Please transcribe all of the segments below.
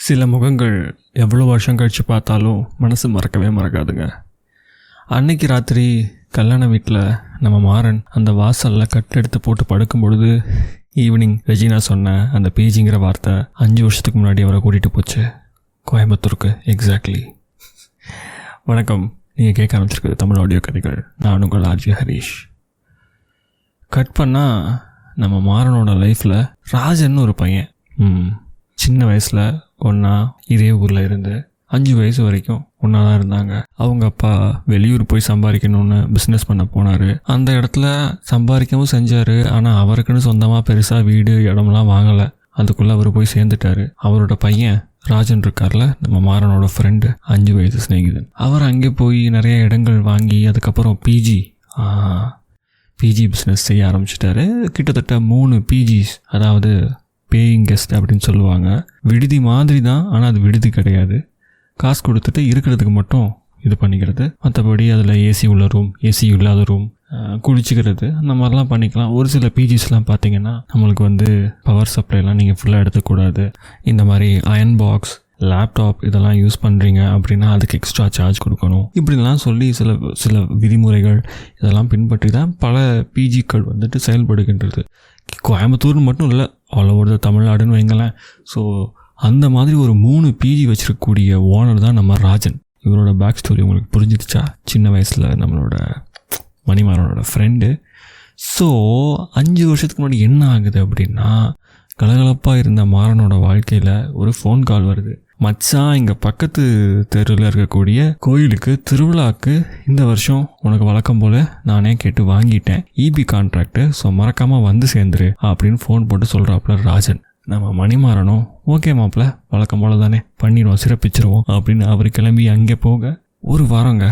சில முகங்கள் எவ்வளோ வருஷம் கழித்து பார்த்தாலும் மனசு மறக்கவே மறக்காதுங்க. அன்னைக்கு ராத்திரி கல்யாண வீட்டில் நம்ம மாறன் அந்த வாசலில் கட்டெடுத்து போட்டு படுக்கும் பொழுது ஈவினிங் ரெஜினா சொன்ன அந்த பிஜிங்கிற வார்த்தை 5 வருஷத்துக்கு முன்னாடி அவரை கூட்டிகிட்டு போச்சு கோயம்புத்தூருக்கு. எக்ஸாக்ட்லி. வணக்கம், நீங்கள் கேட்க ஆரம்பிச்சிருக்குது தமிழ் ஆடியோ கதைகள். நான் உங்கள் ஆர்ஜி ஹரீஷ். கட் பண்ணால் நம்ம மாறனோட லைஃப்பில் ராஜன் ஒரு பையன் சின்ன வயசில் ஒன்றா இதே ஊரில் இருந்து 5 வயசு வரைக்கும் ஒன்றா தான் இருந்தாங்க. அவங்க அப்பா வெளியூர் போய் சம்பாதிக்கணும்னு பிஸ்னஸ் பண்ண போனார். அந்த இடத்துல சம்பாதிக்கவும் செஞ்சார். ஆனால் அவருக்குன்னு சொந்தமாக பெருசாக வீடு இடம்லாம் வாங்கலை. அதுக்குள்ளே அவர் போய் சேர்ந்துட்டார். அவரோட பையன் ராஜன் இருக்கார்ல, நம்ம மாறனோட ஃப்ரெண்டு, 5 வயசு ஸ்நேகிதன். அவர் அங்கே போய் நிறைய இடங்கள் வாங்கி அதுக்கப்புறம் பிஜி பிஸ்னஸ் செய்ய ஆரம்பிச்சிட்டாரு. கிட்டத்தட்ட 3 பிஜிஸ், அதாவது பேயிங் கெஸ்ட் அப்படின்னு சொல்லுவாங்க. விடுதி மாதிரி தான், ஆனால் அது விடுதி கிடையாது. காசு கொடுத்துட்டு இருக்கிறதுக்கு மட்டும் இது பண்ணிக்கிறது. மற்றபடி அதில் ஏசி உள்ள ரூம், ஏசி இல்லாத ரூம், குளிச்சுக்கிறது, அந்த மாதிரிலாம் பண்ணிக்கலாம். ஒரு சில பிஜிஸ்லாம் பார்த்தீங்கன்னா நம்மளுக்கு பவர் சப்ளைலாம் நீங்கள் ஃபுல்லாக எடுத்துக்கூடாது. இந்த மாதிரி அயன் பாக்ஸ், லேப்டாப் இதெல்லாம் யூஸ் பண்ணுறீங்க அப்படின்னா அதுக்கு எக்ஸ்ட்ரா சார்ஜ் கொடுக்கணும். இப்படிலாம் சொல்லி சில விதிமுறைகள் இதெல்லாம் பின்பற்றி தான் பல பிஜிக்கள் செயல்படுகின்றது. கோயம்புத்தூர்னு மட்டும் இல்லை, ஆல் ஓவர் த தமிழ்நாடுன்னு வைங்களேன். ஸோ அந்த மாதிரி ஒரு 3 பிஜி வச்சிருக்கக்கூடிய ஓனர் தான் நம்ம ராஜன். இவரோட பேக் ஸ்டோரி உங்களுக்கு புரிஞ்சிடுச்சா? சின்ன வயசில் நம்மளோட மணிமாறனோட ஃப்ரெண்டு. ஸோ 5 வருஷத்துக்கு முன்னாடி என்ன ஆகுது அப்படின்னா, கலகலப்பாக இருந்த மாறனோட வாழ்க்கையில் ஒரு ஃபோன் கால் வருது. மச்சான், இங்கே பக்கத்து தெருவில் இருக்கக்கூடிய கோயிலுக்கு திருவிழாவுக்கு இந்த வருஷம் உனக்கு வழக்கம் போல் நானே கேட்டு வாங்கிட்டேன் இபி கான்ட்ராக்டு. ஸோ மறக்காமல் வந்து சேர்ந்துரு அப்படின்னு ஃபோன் போட்டு சொல்கிறாப்புல ராஜன். நம்ம மணிமாறனும் ஓகே மாப்பிள்ள, வழக்கம் போல் தானே பண்ணிடுவோம், சிறப்பிச்சிருவோம் அப்படின்னு அவர் கிளம்பி அங்கே போக ஒரு வாரங்க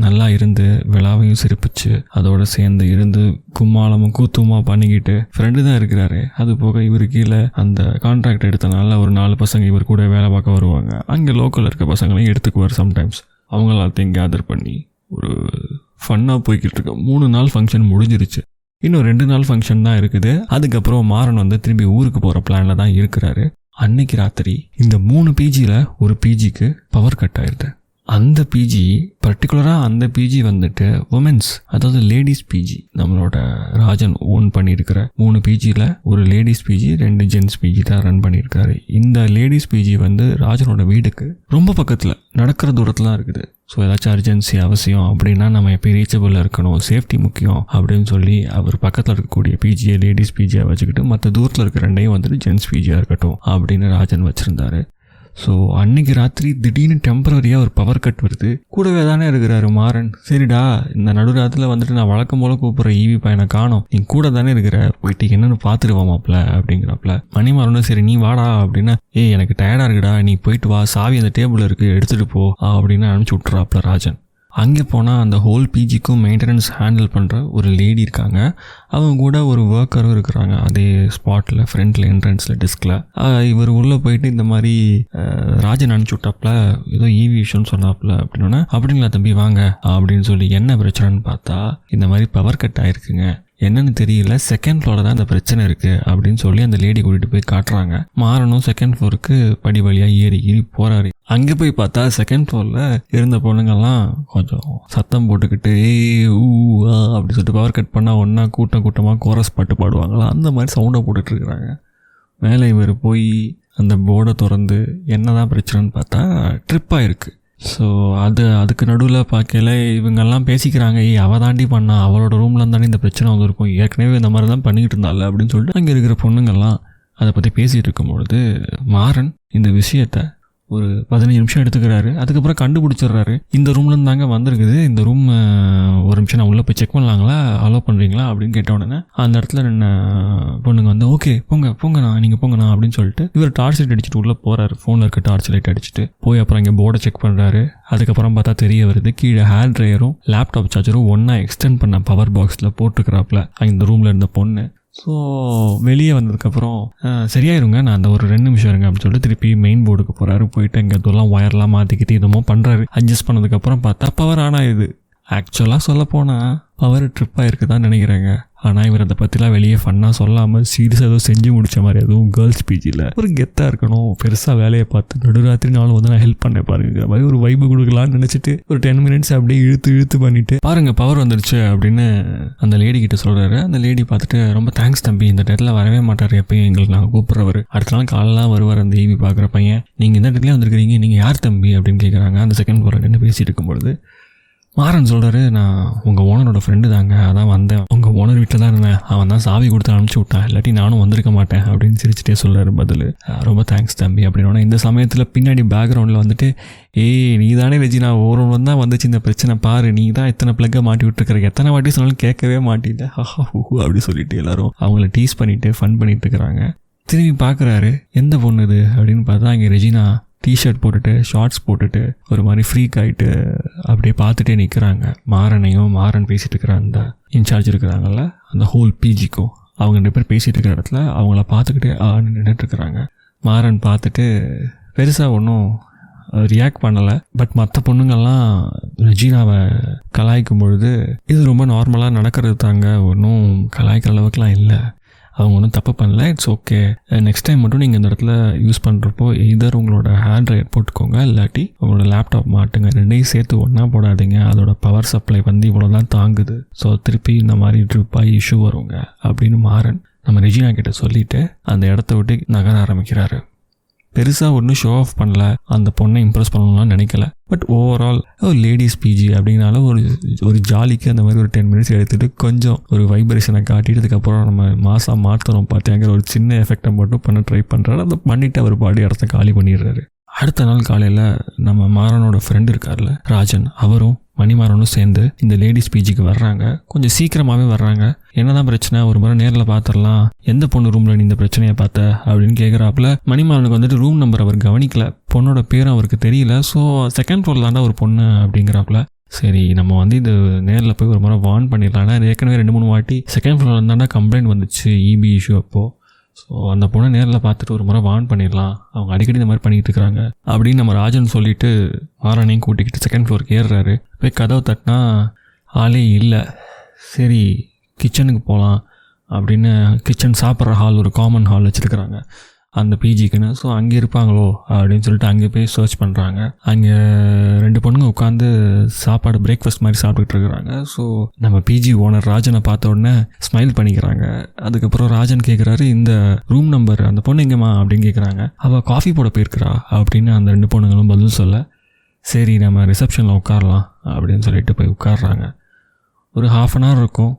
நல்லா இருந்து விழாவையும் சிறப்பிச்சு அதோட சேர்ந்து இருந்து கும்மாளமும் கூத்துமா பண்ணிக்கிட்டு ஃப்ரெண்டு தான் இருக்கிறாரு. அது போக இவர் கீழே அந்த கான்ட்ராக்ட் எடுத்தனால ஒரு 4 பசங்க இவர் கூட வேலை பார்க்க வருவாங்க. அங்கே லோக்கலில் இருக்க பசங்களையும் எடுத்துக்குவார் சம்டைம்ஸ். அவங்க எல்லாத்தையும் கேதர் பண்ணி ஒரு ஃபன்னாக போய்கிட்டு இருக்கு. 3 நாள் ஃபங்க்ஷன் முடிஞ்சிருச்சு. இன்னும் 2 நாள் ஃபங்க்ஷன் தான் இருக்குது. அதுக்கப்புறம் மாறன் திரும்பி ஊருக்கு போகிற பிளானில் தான் இருக்கிறாரு. அன்னைக்கு ராத்திரி இந்த 3 பிஜியில் ஒரு பிஜிக்கு பவர் கட் ஆயிடுது. அந்த பிஜி பர்டிகுலராக அந்த பிஜி உமன்ஸ், அதாவது லேடிஸ் பிஜி. நம்மளோட ராஜன் ஓன் பண்ணியிருக்கிற 3 பிஜியில் ஒரு லேடிஸ் பிஜி, 2 ஜென்ஸ் பிஜி தான் ரன் பண்ணியிருக்காரு. இந்த லேடிஸ் பிஜி ராஜனோட வீடுக்கு ரொம்ப பக்கத்தில், நடக்கிற தூரத்தில் தான் இருக்குது. ஸோ ஏதாச்சும் அர்ஜென்சி அவசியம் அப்படின்னா நம்ம எப்போ ரீச்சபிளாக இருக்கணும், சேஃப்டி முக்கியம் அப்படின்னு சொல்லி அவர் பக்கத்தில் இருக்கக்கூடிய பிஜியை லேடிஸ் பிஜியை வச்சுக்கிட்டு மற்ற தூரத்தில் இருக்க 2ஐயும் ஜென்ஸ் பிஜியாக இருக்கட்டும் அப்படின்னு ராஜன் வச்சுருந்தாரு. ஸோ அன்றைக்கி ராத்திரி திடீர்னு டெம்பரரியாக ஒரு பவர் கட் வருது. கூடவே தானே இருக்கிறாரு மாறன். சரிடா, இந்த நடுராத்தில் நான் வழக்கம் போல் கூப்பிட்ற ஈவி பையனை காணோம், நீ கூட தானே இருக்கிற, போயிட்டு என்னென்னு பார்த்துருவாமாப்ல அப்படிங்கிறாப்ல. மணிமாறனும் சரி நீ வாடா அப்படின்னா, எனக்கு டயர்டாக இருக்குடா, நீ போயிட்டு வா, சாவி அந்த டேபிள் இருக்குது எடுத்துகிட்டு போ அப்படின்னு அனுப்பிச்சி விட்டுறாப்ல ராஜன். அங்கே போனால் அந்த ஹோல் பிஜிக்கும் மெயின்டெனன்ஸ் ஹேண்டில் பண்ணுற ஒரு லேடி இருக்காங்க. அவங்க கூட ஒரு ஒர்க்கரும் இருக்கிறாங்க அதே ஸ்பாட்டில், ஃப்ரண்ட்டில் என்ட்ரன்ஸில் டெஸ்கில். இவர் உள்ளே போயிட்டு இந்த மாதிரி ராஜன் அனுப்பிச்சி விட்டாப்புல, ஏதோ ஈவி விஷயம்னு சொன்னாப்புல அப்படின்னா, அப்படிங்களா தம்பி வாங்க அப்படின்னு சொல்லி என்ன பிரச்சனைன்னு பார்த்தா, இந்த மாதிரி பவர் கட் ஆகிருக்குங்க, என்னன்னு தெரியல, 2nd ஃப்ளோரில் தான் இந்த பிரச்சனை இருக்குது அப்படின்னு சொல்லி அந்த லேடி கூட்டிகிட்டு போய் காட்டுறாங்க. மாறனும் 2nd ஃப்ளோருக்கு படி வழியாக ஏறி போகிறாரு. அங்கே போய் பார்த்தா 2nd ஃப்ளோரில் இருந்த பொண்ணுங்கள்லாம் கொஞ்சம் சத்தம் போட்டுக்கிட்டு அப்படி சொல்லிட்டு பவர் கட் பண்ணால் ஒன்றா கூட்டமாக கோரஸ் பாட்டு பாடுவாங்களா, அந்த மாதிரி சவுண்டை போட்டுட்ருக்குறாங்க. மேலே இவர் போய் அந்த போர்டை திறந்து என்ன தான் பிரச்சனைன்னு பார்த்தா ட்ரிப்பாக இருக்குது. ஸோ அதுக்கு நடுவில் பார்க்கல இவங்கெல்லாம் பேசிக்கிறாங்க, அவள் தாண்டி பண்ணா, அவளோட ரூமில் தாண்டி இந்த பிரச்சனை வந்திருக்கும், ஏற்கனவே இந்த மாதிரி தான் பண்ணிக்கிட்டு இருந்தாள் அப்படின்னு சொல்லிட்டு அங்கே இருக்கிற பொண்ணுங்கள்லாம் அதை பற்றி பேசிகிட்டு இருக்கும்பொழுது மாறன் இந்த விஷயத்தை ஒரு 15 நிமிஷம் எடுத்துக்கிறாரு. அதுக்கப்புறம் கண்டுபிடிச்சிடுறாரு, இந்த ரூம்லேருந்து தாங்க வந்திருக்குது, இந்த ரூம் ஒரு நிமிஷம் நான் உள்ளே போய் செக் பண்ணலாங்களா, அலோவ் பண்ணுறீங்களா அப்படின்னு கேட்ட உடனே அந்த இடத்துல என்ன பொண்ணுங்க ஓகே போங்கண்ணா நீங்கள் போங்கண்ணா அப்படின்னு சொல்லிட்டு இவர் டார்ச் லைட் அடிச்சுட்டு உள்ளே போகிறாரு. ஃபோனில் இருக்க டார்ச் லைட் அடிச்சுட்டு போய் அப்புறம் இங்கே போர்டை செக் பண்ணுறாரு. அதுக்கப்புறம் பார்த்தா தெரிய வருது, கீழே ஹேர் ட்ரையரும் லேப்டாப் சார்ஜரும் ஒன்றா எக்ஸ்டெண்ட் பண்ண பவர் பாக்ஸில் போட்டுக்கிறாப்புல இந்த ரூமில் இருந்த பொண்ணு. ஸோ வெளியே வந்ததுக்கப்புறம் சரியாயிருங்க, நான் அந்த ஒரு 2 நிமிஷம் இருங்க அப்படின்னு சொல்லிட்டு திருப்பி மெயின் போர்டுக்கு போகிறாரு. போயிட்டு இங்கே இதெல்லாம் ஒயர்லாம் மாற்றிக்கிட்டு இதமோ பண்ணுறாரு. அட்ஜஸ்ட் பண்ணதுக்கப்புறம் பார்த்தா பவர் ஆன் ஆகுது. ஆக்சுவலாக சொல்லப்போனால் பவர் ட்ரிப்பாக இருக்க தான் நினைக்கிறேங்க. ஆனால் இவர் அதை பற்றிலாம் வெளியே ஃபன்னாக சொல்லாமல் சீரியஸாக ஏதோ செஞ்சு முடித்த மாதிரி எதுவும் கேர்ள்ஸ் பிஜியில் ஒரு கெத்தாக இருக்கணும், பெருசாக வேலையை பார்த்து நடுராத்திரி நாளும் வந்து நான் ஹெல்ப் பண்ண பாருங்கிற மாதிரி ஒரு வைப்பு கொடுக்கலான்னு நினச்சிட்டு ஒரு 10 மினிட்ஸ் அப்படியே இழுத்து பண்ணிவிட்டு பாருங்கள் பவர் வந்துடுச்சு அப்படின்னு அந்த லேடி கிட்ட சொல்கிறாரு. அந்த லேடி பார்த்துட்டு ரொம்ப தேங்க்ஸ் தம்பி, இந்த டேட்டில் வரவே மாட்டார், எப்பயும் எங்களுக்கு நாங்கள் கூப்பிட்றவர், அடுத்த நாள் காலெலாம் வருவார் அந்த ஈவி பார்க்குற பையன், நீங்கள் இந்த டேட்லேயே வந்திருக்கிறீங்க, நீங்கள் யார் தம்பி அப்படின்னு கேட்குறாங்க. அந்த செகண்ட் ஃப்ளோரில் நின்று பேசிகிட்டு இருக்கும்பொழுது மாறன் சொல்கிறாரு, நான் உங்கள் ஓனரோட ஃப்ரெண்டு தாங்க, அதான் வந்தேன், உங்கள் ஓனர் வீட்டில் தான் இருந்தேன், அவன் தான் சாவி கொடுத்து அனுப்பிச்சி விட்டான், இல்லாட்டி நானும் வந்திருக்க மாட்டேன் அப்படின்னு சிரிச்சிட்டே சொல்கிறாரு பதில். ரொம்ப தேங்க்ஸ் தம்பி அப்படின்னா இந்த சமயத்தில் பின்னாடி பேக்ரவுண்டில் வந்துட்டு நீ தானே ரெஜினா, ஒரு தான் வந்துச்சு இந்த பிரச்சனை பாரு, நீ தான் எத்தனை பிளக்கை மாட்டி விட்டுருக்கிற, எத்தனை வாட்டி சொன்னாலும் கேட்கவே மாட்டேன் அப்படி சொல்லிட்டு எல்லாரும் அவங்கள டீஸ் பண்ணிட்டு ஃபன் பண்ணிட்டு இருக்கிறாங்க. திரும்பி பார்க்குறாரு, எந்த பொண்ணு இது அப்படின்னு பார்த்தா அங்கே ரெஜினா டிஷர்ட் போட்டுட்டு ஷார்ட்ஸ் போட்டுட்டு ஒரு மாதிரி ஃப்ரீக் ஆகிட்டு அப்படியே பார்த்துட்டே நிற்கிறாங்க. மாறன் பேசிகிட்டு இருக்கிற அந்த இன்சார்ஜ் இருக்கிறாங்கல்ல, அந்த ஹோல் பிஜிக்கும் அவங்க 2 பேர் பேசிகிட்டு இருக்கிற இடத்துல அவங்கள பார்த்துக்கிட்டே நின்றுட்டுருக்குறாங்க. மாறன் பார்த்துட்டு பெருசாக ஒன்றும் ரியாக்ட் பண்ணலை. பட் மற்ற பொண்ணுங்கள்லாம் ரெஜினாவை கலாய்க்கும் பொழுது இது ரொம்ப நார்மலாக நடக்கிறது தாங்க, ஒன்றும் கலாய்க்கிற அளவுக்குலாம் இல்லை, அவங்க ஒன்றும் தப்பு பண்ணல, இட்ஸ் ஓகே, நெக்ஸ்ட் டைம் மட்டும் நீங்கள் இந்த இடத்துல யூஸ் பண்ணுறப்போ எதர் உங்களோட ஹேண்ட் ட்ரையர் போட்டுக்கோங்க, இல்லாட்டி உங்களோட லேப்டாப் மாட்டுங்க, 2ஐயும் சேர்த்து ஒன்றா போடாதீங்க, அதோட பவர் சப்ளை வந்து இவ்வளோ தான் தாங்குது, ஸோ திருப்பி இந்த மாதிரி ட்ரிப்பாகி இஷ்யூ வருங்க அப்படின்னு மாறன் நம்ம ரெஜினா கிட்ட சொல்லிவிட்டு அந்த இடத்த விட்டு நகர ஆரம்பிக்கிறாரு. பெருசாக ஒன்றும் ஷோ ஆஃப் பண்ணல, அந்த பொண்ணை இம்ப்ரெஸ் பண்ணணும்லாம் நினைக்கல. பட் ஓவரால் ஒரு லேடிஸ் பிஜி அப்படின்னால ஒரு ஜாலிக்கு அந்த மாதிரி ஒரு 10 மினிட்ஸ் எடுத்துகிட்டு கொஞ்சம் ஒரு வைப்ரேஷனை காட்டிட்டு அதுக்கப்புறம் நம்ம மாசாக மாற்றணும் பார்த்தியாங்கிற ஒரு சின்ன எஃபெக்டை மட்டும் பண்ண ட்ரை பண்ணுறாரு. அதை பண்ணிவிட்டு அவர் பாடி இடத்த காலி பண்ணிடுறாரு. அடுத்த நாள் காலையில் நம்ம மாறனோட ஃப்ரெண்டு இருக்கார்ல ராஜன், அவரும் மணிமாறனும் சேர்ந்து இந்த லேடிஸ் பிஜிக்கு வர்றாங்க. கொஞ்சம் சீக்கிரமாகவே வர்றாங்க. என்னதான் பிரச்சனை, ஒரு முறை நேரில் பார்த்துடலாம், எந்த பொண்ணு ரூமில் நீ இந்த பிரச்சனையை பார்த்த அப்படின்னு கேட்குறாப்புல. மணிமாறனுக்கு வந்துட்டு ரூம் நம்பர் அவர் கவனிக்கல, பொண்ணோட பேரும் அவருக்கு தெரியல. ஸோ செகண்ட் ஃப்ளோரில் தாண்டா ஒரு பொண்ணு அப்படிங்கிறாப்புல. சரி நம்ம வந்து இது நேரில் போய் ஒரு முறை வார்ன் பண்ணிடலாம், ஏற்கனவே 2-3 வாட்டி செகண்ட் ஃப்ளோரில் இருந்தாண்டா கம்ப்ளைண்ட் வந்துச்சு இபி இஷ்யூ அப்போது. ஸோ அந்த பொண்ணை நேரில் பார்த்துட்டு ஒரு முறை வார்ன் பண்ணிடலாம், அவங்க அடிக்கடி இந்த மாதிரி பண்ணிகிட்டு இருக்கிறாங்க அப்படின்னு நம்ம ராஜன் சொல்லிவிட்டு மாறனையும் கூட்டிக்கிட்டு செகண்ட் ஃப்ளோருக்கு ஏறுறாரு. போய் கதவை தட்டினா ஆளே இல்லை. சரி கிச்சனுக்கு போகலாம் அப்படின்னு கிச்சன் சாப்பிட்ற ஹால் ஒரு காமன் ஹால் வச்சுருக்குறாங்க அந்த பிஜிக்குன்னு. ஸோ அங்கே இருப்பாங்களோ அப்படின்னு சொல்லிட்டு அங்கே போய் சர்ச் பண்ணுறாங்க. அங்கே 2 பொண்ணுங்க உட்காந்து சாப்பாடு பிரேக்ஃபாஸ்ட் மாதிரி சாப்பிட்டுட்டு இருக்கிறாங்க. ஸோ நம்ம பிஜி ஓனர் ராஜனை பார்த்த உடனே ஸ்மைல் பண்ணிக்கிறாங்க. அதுக்கப்புறம் ராஜன் கேட்குறாரு, இந்த ரூம் நம்பர் அந்த பொண்ணு எங்கேம்மா அப்படின்னு கேட்குறாங்க. அவள் காஃபி போட போயிருக்கிறா அப்படின்னு அந்த 2 பொண்ணுங்களும் பதில் சொல்ல, சரி நம்ம ரிசப்ஷனில் உட்காரலாம் அப்படின்னு சொல்லிட்டு போய் உட்காடுறாங்க. ஒரு 1/2 அன் ஹவர் இருக்கும்,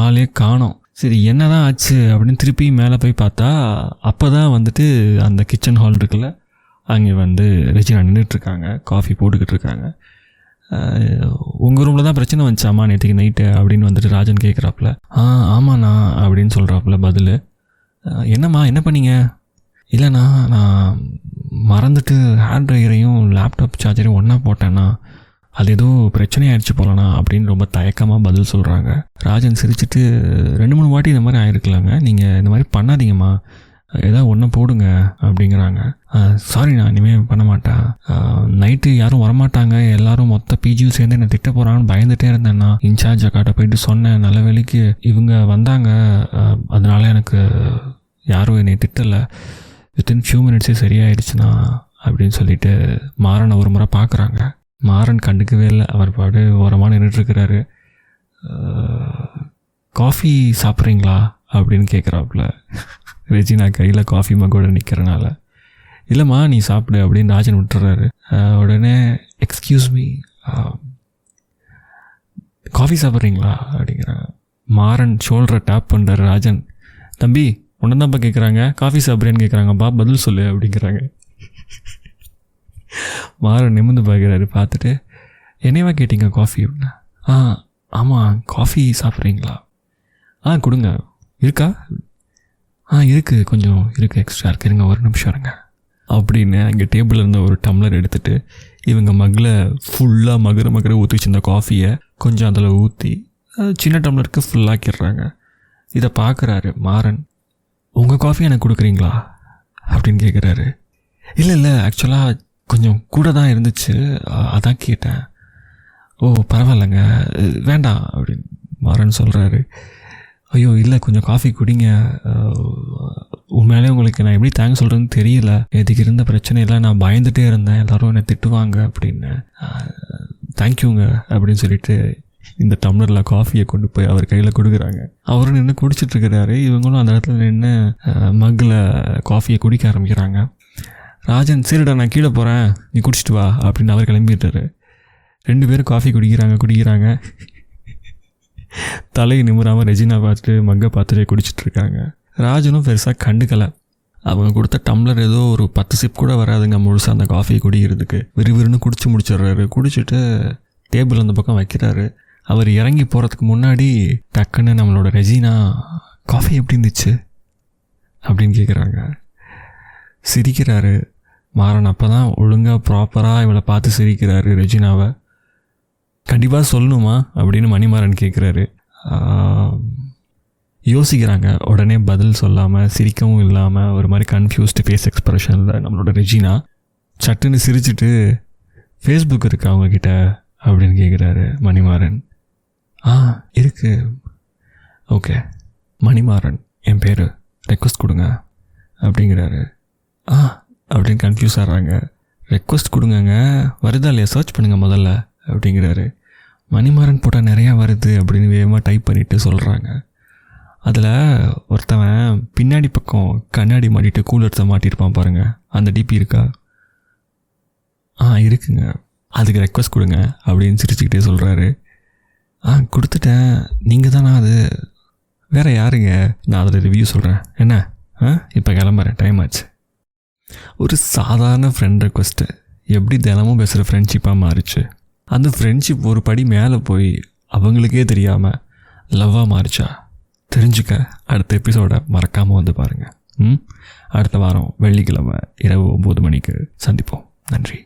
ஆளே காணோம். சரி என்ன தான் ஆச்சு அப்படின்னு திருப்பி மேலே போய் பார்த்தா அப்போ தான் வந்துட்டு அந்த கிச்சன் ஹால் இருக்குல்ல, அங்கே வந்து ரெஜினா நின்றுட்டுருக்காங்க, காஃபி போட்டுக்கிட்டு இருக்காங்க. உங்கள் ரூமில் தான் பிரச்சனை வந்துச்சாம்மா நேற்றுக்கு நைட்டு அப்படின்னு வந்துட்டு ராஜன் கேட்குறாப்புல. ஆமாண்ணா அப்படின்னு சொல்கிறாப்புல பதில். என்னம்மா என்ன பண்ணீங்க? இல்லைண்ணா நான் மறந்துட்டு ஹேண்ட் ட்ரையரையும் லேப்டாப் சார்ஜரையும் ஒன்றா போட்டேன்னா அது ஏதோ பிரச்சனையாகிடுச்சு போகலண்ணா அப்படின்னு ரொம்ப தயக்கமாக பதில் சொல்கிறாங்க. ராஜன் சிரிச்சுட்டு 2-3 வாட்டி இந்த மாதிரி ஆயிருக்கலாங்க, நீங்கள் இந்த மாதிரி பண்ணாதீங்கம்மா, ஏதாவது ஒன்றை போடுங்க அப்படிங்கிறாங்க. சாரிண்ணா இனிமேல் பண்ண மாட்டேன், நைட்டு யாரும் வரமாட்டாங்க, எல்லாரும் மொத்த பிஜியும் சேர்ந்து என்னை திட்ட போகிறாங்கன்னு பயந்துகிட்டே இருந்தேன்னா இன்சார்ஜ் அக்காட்ட போயிட்டு சொன்னேன், நல்ல வேலைக்கு இவங்க வந்தாங்க, அதனால எனக்கு யாரும் என்னை திட்டலை, வித்தின் ஃபியூ மினிட்ஸே சரியாயிடுச்சுண்ணா அப்படின்னு சொல்லிட்டு மாறனை ஒரு முறை பார்க்குறாங்க. மாறன் கண்டுக்கவே இல்லை, அவர் பாடு ஓரமாக நின்றுட்டுருக்கிறாரு. காஃபி சாப்பிட்றீங்களா அப்படின்னு கேட்குறாப்புல. ரெஜினா கையில் காஃபி மகோட நிற்கிறனால, இல்லைம்மா நீ சாப்பிடு அப்படின்னு ராஜன் விட்டுறாரு. உடனே எக்ஸ்கியூஸ் மீ காஃபி சாப்பிட்றீங்களா அப்படிங்கிறாங்க. மாறன் ஷோல்டரை டேப் பண்ணுறாரு ராஜன். தம்பி ஒன்று தான்ப்பா கேட்குறாங்க, காஃபி சாப்பிட்றேன்னு கேட்குறாங்கப்பா, பதில் சொல்லு அப்படிங்கிறாங்க. மாறன் நிமிர்ந்து பார்க்குறாரு. பார்த்துட்டு என்னையவா கேட்டீங்க காஃபி அப்படின்னா? ஆமாம் காஃபி சாப்பிட்றீங்களா? கொடுங்க. இருக்கா? இருக்குது, கொஞ்சம் இருக்குது, எக்ஸ்ட்ரா இருக்குது, இருங்க ஒரு நிமிஷம் இருங்க அப்படின்னு அங்கே டேபிளில் இருந்த ஒரு டம்ளர் எடுத்துகிட்டு இவங்க மகில் ஃபுல்லாக மகர ஊற்றி வச்சிருந்த காஃபியை கொஞ்சம் அதில் ஊற்றி சின்ன டம்ளருக்கு ஃபுல்லாக்கிடுறாங்க. இதை பார்க்குறாரு மாறன். உங்கள் காஃபி எனக்கு கொடுக்குறீங்களா அப்படின்னு கேட்குறாரு. இல்லை ஆக்சுவலாக கொஞ்சம் கூட தான் இருந்துச்சு, அதான் கேட்டேன். ஓ பரவாயில்லைங்க, வேண்டாம் அப்படின்னு மாறன் சொல்கிறாரு. ஐயோ இல்லை, கொஞ்சம் காஃபி குடிங்க, உண்மையிலே உங்களுக்கு நான் எப்படி தேங்க்ஸ் சொல்கிறேன்னு தெரியல, எதுக்கு இருந்த பிரச்சனையெல்லாம் நான் பயந்துகிட்டே இருந்தேன், எல்லோரும் என்னை திட்டுவாங்க அப்படின்னு, தேங்க்யூங்க அப்படின்னு சொல்லிட்டு இந்த டம்ளரில் காஃபியை கொண்டு போய் அவர் கையில் கொடுக்குறாங்க. அவரும் நின்று குடிச்சிட்ருக்கிறாரு. இவங்களும் அந்த இடத்துல நின்று மக்கில் காஃபியை குடிக்க ஆரம்பிக்கிறாங்க. ராஜன் சரிடா நான் கீழே போகிறேன், நீ குடிச்சிட்டு வா அப்படின்னு அவர் கிளம்பிட்டாரு. 2 பேரும் காஃபி குடிக்கிறாங்க. தலையை நிமிராமல் ரெஜினா பார்த்துட்டு மங்கை பார்த்துட்டே குடிச்சிட்ருக்காங்க. ராஜனும் பெருசாக கண்டுக்கலை. அவங்க கொடுத்த டம்ளர் ஏதோ ஒரு 10 சிப் கூட வராதுங்க முழுசாக அந்த காஃபியை குடிக்கிறதுக்கு. விறுவிறுன்னு குடிச்சு முடிச்சிடுறாரு. குடிச்சிட்டு டேபிள் அந்த பக்கம் வைக்கிறாரு. அவர் இறங்கி போகிறதுக்கு முன்னாடி டக்குன்னு நம்மளோட ரெஜினா காஃபி எப்படி இருந்துச்சு அப்படின்னு கேட்குறாங்க. சிரிக்கிறாரு மாறன். அப்போ தான் ஒழுங்காக ப்ராப்பராக இவளை பார்த்து சிரிக்கிறாரு ரெஜினாவை. கண்டிப்பாக சொல்லணுமா அப்படின்னு மணிமாறன் கேட்குறாரு. யோசிக்கிறாங்க. உடனே பதில் சொல்லாமல் சிரிக்கவும் இல்லாமல் ஒரு மாதிரி கன்ஃபியூஸ்டு ஃபேஸ் எக்ஸ்ப்ரெஷனில் நம்மளோட ரெஜினா சட்டுன்னு சிரிச்சிட்டு ஃபேஸ்புக் இருக்கா அவங்கக்கிட்ட அப்படின்னு கேட்குறாரு மணிமாறன். இருக்கு. ஓகே மணிமாறன் என் பேர், ரெக்வஸ்ட் கொடுங்க அப்படிங்கிறாரு. அப்படின்னு கன்ஃபியூஸ் ஆகிறாங்க. ரெக்வஸ்ட் கொடுங்கங்க, வருதா இல்லையா சர்ச் பண்ணுங்கள் முதல்ல அப்படிங்கிறாரு. மணிமாறன் போட்டால் நிறையா வருது அப்படின்னு வேகமாக டைப் பண்ணிவிட்டு சொல்கிறாங்க. அதில் ஒருத்தவன் பின்னாடி பக்கம் கண்ணாடி மாட்டிட்டு கூலர்ஸை மாட்டியிருப்பான் பாருங்கள், அந்த டிபி இருக்கா? இருக்குங்க, அதுக்கு ரெக்வஸ்ட் கொடுங்க அப்படின்னு சிரிச்சுக்கிட்டே சொல்கிறாரு. கொடுத்துட்டேன், நீங்கள் தானா அது? வேறு யாருங்க? நான் அதில் ரிவ்யூ சொல்கிறேன் என்ன? இப்போ கிளம்புறேன், டைம் ஆச்சு. ஒரு சாதாரண ஃப்ரெண்ட் ரெக்வஸ்ட்டு எப்படி தினமும் பேசுகிற ஃப்ரெண்ட்ஷிப்பாக மாறிச்சு. அந்த ஃப்ரெண்ட்ஷிப் ஒரு படி மேலே போய் அவங்களுக்கே தெரியாமல் லவ்வாக மாறிச்சா? தெரிஞ்சுக்க அடுத்த எபிசோடை மறக்காமல் வந்து பாருங்கள். அடுத்த வாரம் வெள்ளிக்கிழமை இரவு 9 மணிக்கு சந்திப்போம். நன்றி.